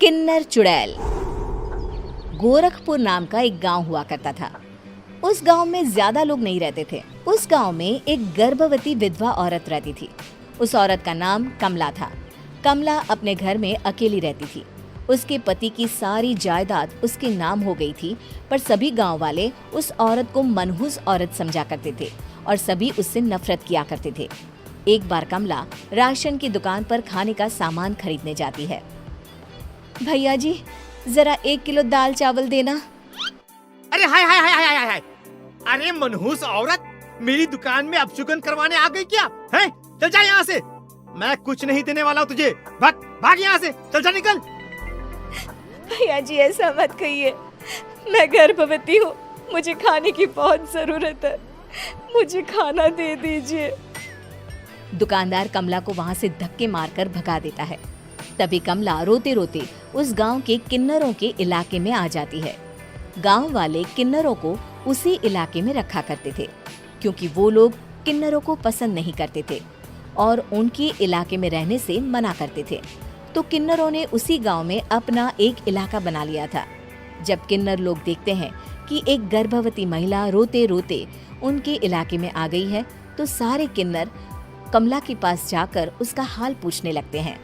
किन्नर चुड़ैल। गोरखपुर नाम का एक गांव हुआ करता था। उस गांव में ज्यादा लोग नहीं रहते थे। उस गांव में एक गर्भवती विधवा औरत रहती थी। उस औरत का नाम कमला था। कमला अपने घर में अकेली रहती थी। उसके पति की सारी जायदाद उसके नाम हो गई थी, पर सभी गांव वाले उस औरत को मनहूस औरत समझा करते थे और सभी उससे नफरत किया करते थे। एक बार कमला राशन की दुकान पर खाने का सामान खरीदने जाती है। भैया जी, जरा 1 किलो दाल चावल देना। अरे हाय हाय हाय हाय हाय हाय! अरे मनहूस औरत, मेरी दुकान में अपशुगन करवाने आ गई क्या? हैं? चल जा यहाँ से, मैं कुछ नहीं देने वाला हूँ तुझे। भाग भाग यहाँ से, चल जा, निकल। भैया जी, ऐसा मत कहिए, मैं गर्भवती हूँ, मुझे खाने की बहुत जरूरत है, मुझे खाना दे दीजिए। दुकानदार कमला को वहाँ से धक्के मारकर भगा देता है। तभी कमला रोते रोते उस गांव के किन्नरों के इलाके में आ जाती है। गांव वाले किन्नरों को उसी इलाके में रखा करते थे, क्योंकि वो लोग किन्नरों को पसंद नहीं करते थे और उनके इलाके में रहने से मना करते थे। तो किन्नरों ने उसी गांव में अपना एक इलाका बना लिया था। जब किन्नर लोग देखते हैं कि एक गर्भवती महिला रोते रोते उनके इलाके में आ गई है, तो सारे किन्नर कमला के पास जाकर उसका हाल पूछने लगते हैं।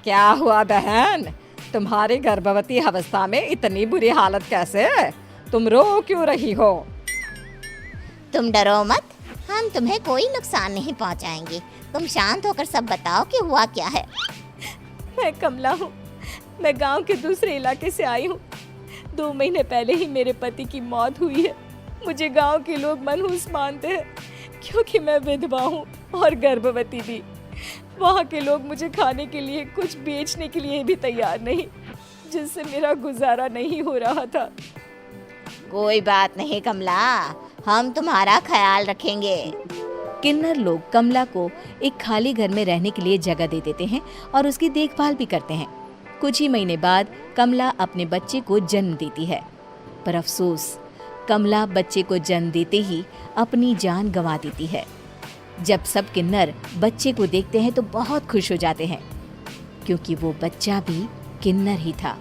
क्या हुआ बहन, तुम्हारी गर्भवती अवस्था में इतनी बुरी हालत कैसे है? तुम रो क्यों रही हो? तुम डरो मत, हम तुम्हें कोई नुकसान नहीं पहुंचाएंगे। तुम शांत होकर सब बताओ कि हुआ क्या है। मैं कमला हूँ, मैं गांव के दूसरे इलाके से आई हूँ। 2 महीने पहले ही मेरे पति की मौत हुई है। मुझे गांव के लोग मनहूस मानते हैं, क्योंकि मैं विधवा हूँ और गर्भवती भी। वहाँ के लोग मुझे खाने के लिए कुछ बेचने के लिए भी तैयार नहीं, जिससे मेरा गुजारा नहीं हो रहा था। कोई बात नहीं कमला, हम तुम्हारा ख्याल रखेंगे। किन्नर लोग कमला को एक खाली घर में रहने के लिए जगह दे देते हैं और उसकी देखभाल भी करते हैं। कुछ ही महीने बाद कमला अपने बच्चे को जन्म देती है, पर अफसोस, कमला बच्चे को जन्म देते ही अपनी जान गंवा देती है। जब सब किन्नर बच्चे को देखते हैं तो बहुत खुश हो जाते हैं, क्योंकि वो बच्चा भी किन्नर ही था।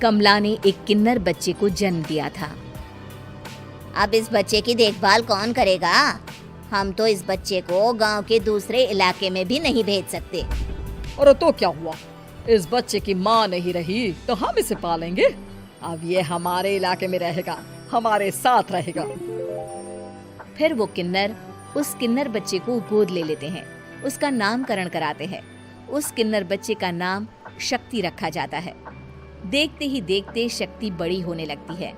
कमला ने एक किन्नर बच्चे को जन्म दिया था। अब इस बच्चे की देखभाल कौन करेगा? हम तो इस बच्चे को गांव के दूसरे इलाके में भी नहीं भेज सकते। और तो क्या हुआ, इस बच्चे की माँ नहीं रही तो हम इसे पालेंगे। अब ये हमारे इलाके में रहेगा, हमारे साथ रहेगा। फिर वो किन्नर उस किन्नर बच्चे को गोद ले लेते हैं, उसका नामकरण कराते हैं। उस किन्नर बच्चे का नाम शक्ति रखा जाता है। देखते ही देखते शक्ति बड़ी होने लगती है।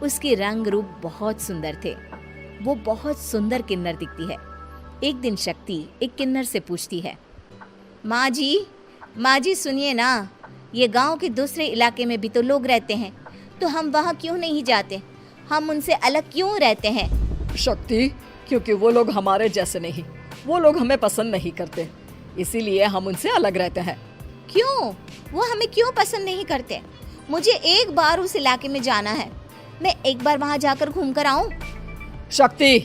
उसके रंग रूप बहुत सुंदर थे। वो बहुत सुंदर किन्नर दिखती है। एक दिन शक्ति एक किन्नर से पूछती है, माँ जी सुनिए ना, ये गांव के दूसरे इलाके में भी तो लोग रहते हैं, तो हम वहाँ क्यों नहीं जाते? हम उनसे अलग क्यों रहते हैं? शक्ति, क्योंकि वो लोग हमारे जैसे नहीं, वो लोग हमें पसंद नहीं करते, इसीलिए हम उनसे अलग रहते हैं। क्यों? वो हमें क्यों पसंद नहीं करते? मुझे एक बार उस इलाके में जाना है, मैं एक बार वहाँ जाकर घूम कर आऊँ। शक्ति,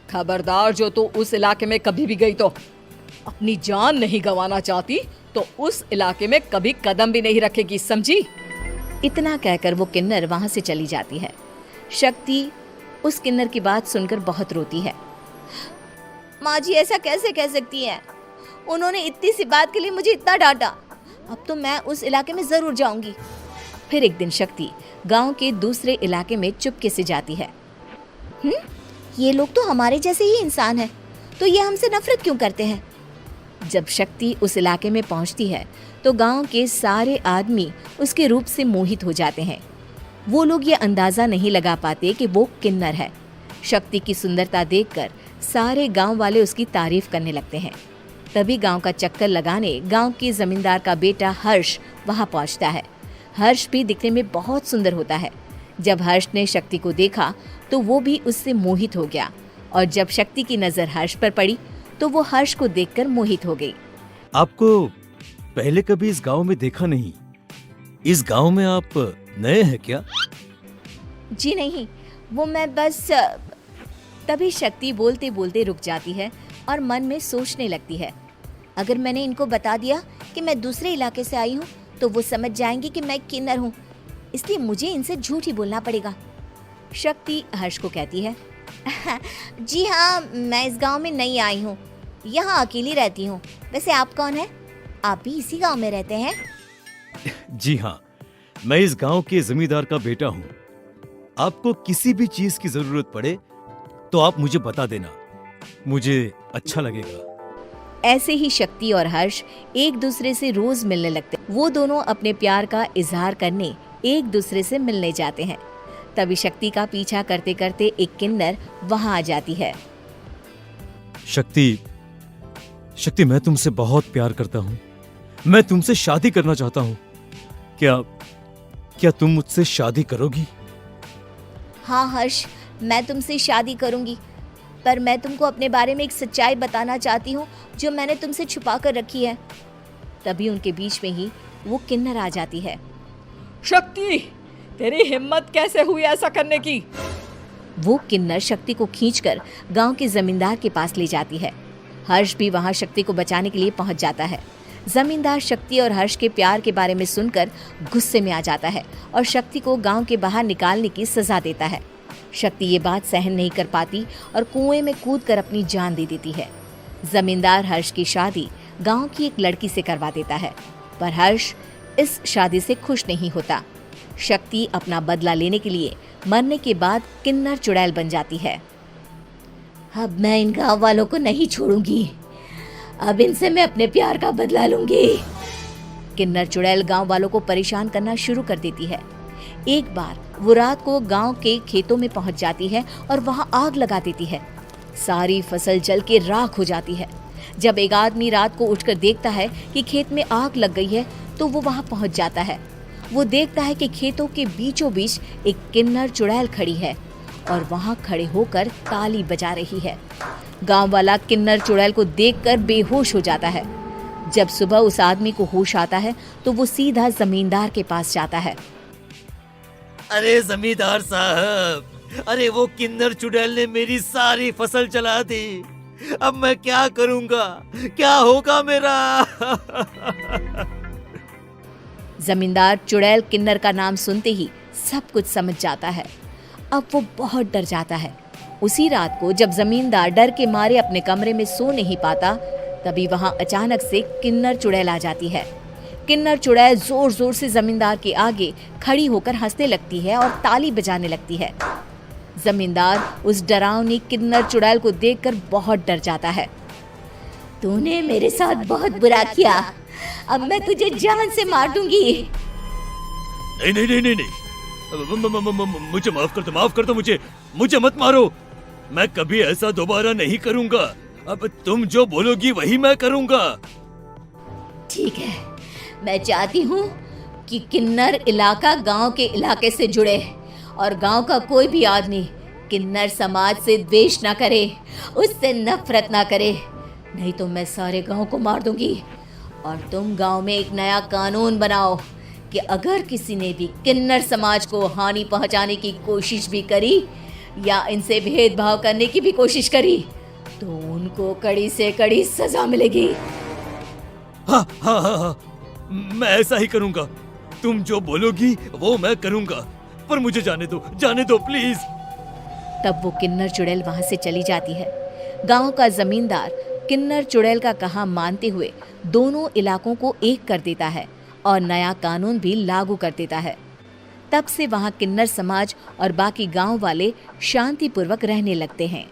खबरदार, जो तू उस इलाके में कभी भी गई तो अपनी जान नहीं गंवाना चाहती तो उस इलाके में कभी कदम भी नहीं रखेगी, समझी? इतना कहकर वो किन्नर वहाँ से चली जाती है। शक्ति उस किन्नर की बात सुनकर बहुत रोती है। माँ जी, ऐसा कैसे कह सकती हैं? उन्होंने इतनी सी बात के लिए मुझे इतना डांटा। अब तो मैं उस इलाके में जरूर जाऊंगी। फिर एक दिन शक्ति गांव के दूसरे इलाके में चुपके से जाती है। ये लोग तो हमारे जैसे ही इंसान हैं, तो ये हमसे नफरत क्यों करते हैं? जब शक्ति उस इलाके में पहुंचती है तो गांव के सारे आदमी उसके रूप से मोहित हो जाते हैं। वो लोग ये अंदाजा नहीं लगा पाते कि वो किन्नर है। शक्ति की सुंदरता देखकर सारे गांव वाले उसकी तारीफ करने लगते हैं। तभी गांव का चक्कर लगाने गांव के जमींदार का बेटा हर्ष वहां पहुंचता है। हर्ष भी दिखने में बहुत सुंदर होता है। जब हर्ष ने शक्ति को देखा तो वो भी उससे मोहित हो गया, और जब शक्ति की नजर हर्ष पर पड़ी तो वो हर्ष को देखकर मोहित हो गई। आपको पहले कभी इस गांव में देखा नहीं। इस गांव में आप नए हैं क्या? जी नहीं, वो मैं बस। तभी शक्ति बोलते बोलते रुक जाती है और मन में सोचने लगती है, अगर मैंने इनको बता दिया कि मैं दूसरे इलाके से आई हूँ तो वो समझ जाएंगे कि मैं किन्नर हूँ, इसलिए मुझे इनसे झूठ ही बोलना पड़ेगा। शक्ति हर्ष को कहती है, जी हाँ, मैं इस गांव में नई आई हूँ, यहाँ अकेली रहती हूँ। वैसे आप कौन है? आप भी इसी गांव में रहते हैं? जी हाँ, मैं इस गांव के जमींदार का बेटा हूँ। आपको किसी भी चीज की जरूरत पड़े तो आप मुझे बता देना, मुझे अच्छा लगेगा। ऐसे ही शक्ति और हर्ष एक दूसरे से रोज मिलने लगते। वो दोनों अपने प्यार का इजहार करने एक दूसरे से मिलने जाते हैं। तभी शक्ति का पीछा करते करते एक किन्नर वहां आ जाती है। शक्ति, शक्ति, मैं तुमसे बहुत प्यार करता हूँ। मैं तुमसे शादी करना चाहता हूँ। क्या तुम मुझसे शादी करोगी? हाँ हर्ष, मैं तुमसे शादी करूंगी, पर मैं तुमको अपने बारे में एक सच्चाई बताना चाहती हूँ जो मैंने तुमसे छुपा कर रखी है। तभी उनके बीच में ही वो किन्नर आ जाती है। शक्ति, तेरी हिम्मत कैसे हुई ऐसा करने की? वो किन्नर शक्ति को खींचकर गांव के जमींदार के पास ले जाती है। हर्ष भी वहां शक्ति को बचाने के लिए पहुंच जाता है। जमींदार शक्ति और हर्ष के प्यार के बारे में सुनकर गुस्से में आ जाता है और शक्ति को गांव के बाहर निकालने की सजा देता है। शक्ति ये बात सहन नहीं कर पाती और कुएं में कूदकर अपनी जान दे देती है। जमींदार हर्ष की शादी गांव की एक लड़की से करवा देता है, पर हर्ष इस शादी से खुश नहीं होता। शक्ति अपना बदला लेने के लिए मरने के बाद किन्नर चुड़ैल बन जाती है। अब मैं इन गांव वालों को नहीं छोड़ूंगी, अब इनसे मैं अपने प्यार का बदला लूंगी। किन्नर चुड़ैल गांव वालों को परेशान करना शुरू कर देती है। एक बार वो रात को गांव के खेतों में पहुंच जाती है और वहां आग लगा देती है। सारी फसल जल के राख हो जाती है। जब एक आदमी रात को उठकर देखता है कि खेत में आग लग गई है तो वो वहां पहुंच जाता है। वो देखता है कि खेतों के बीचों बीच एक किन्नर चुड़ैल खड़ी है और वहां खड़े होकर ताली बजा रही है। गांव वाला किन्नर चुड़ैल को देखकर बेहोश हो जाता है। जब सुबह उस आदमी को होश आता है तो वो सीधा जमींदार के पास जाता है। अरे जमींदार साहब, अरे वो किन्नर चुड़ैल ने मेरी सारी फसल जला दी। अब मैं क्या करूंगा? क्या होगा मेरा? जमींदार चुड़ैल किन्नर का नाम सुनते ही सब कुछ समझ जाता है। अब वो बहुत डर जाता है। उसी रात को जब जमींदार डर के मारे अपने कमरे में सो नहीं पाता, तभी वहां अचानक से किन्नर चुड़ैल आ जाती है। किन्नर चुड़ैल जोर जोर से जमींदार के आगे खड़ी होकर हंसने लगती है और ताली बजाने लगती है। जमींदार उस डरावनी किन्नर चुड़ैल को देखकर बहुत डर जाता है। तूने मेरे साथ बहुत बुरा किया, अब मैं तुझे जान से मार दूंगी। नहीं नहीं नहीं नहीं नहीं, मुझे माफ कर दो, मुझे मत मारो। मैं कभी ऐसा दोबारा नहीं करूंगा। अब तुम जो बोलोगी वही मैं करूंगा। ठीक है, मैं चाहती हूँ कि किन्नर इलाका गांव के इलाके से जुड़े और गांव का कोई भी आदमी किन्नर समाज से द्वेष ना करे, उससे नफरत ना करे, नहीं तो मैं सारे गांव को मार दूंगी। और तुम गांव में एक नया कानून बनाओ कि अगर किसी ने भी किन्नर समाज को हानि पहुंचाने की कोशिश भी करी या इनसे भेदभाव करने की भी कोशिश करी तो उनको कड़ी से कड़ी सजा मिलेगी। हाँ हाँ हाँ हाँ, मैं ऐसा ही करूंगा। तुम जो बोलोगी वो मैं करूंगा, पर मुझे जाने दो प्लीज। तब वो किन्नर चुड़ैल वहां से चली जाती है। गांव का जमींदार किन्नर चुड़ैल का कहा मानते हुए दोनों इलाकों को एक कर देता है और नया कानून भी लागू कर देता है। तब से वहां किन्नर समाज और बाकी गांव वाले शांतिपूर्वक रहने लगते हैं।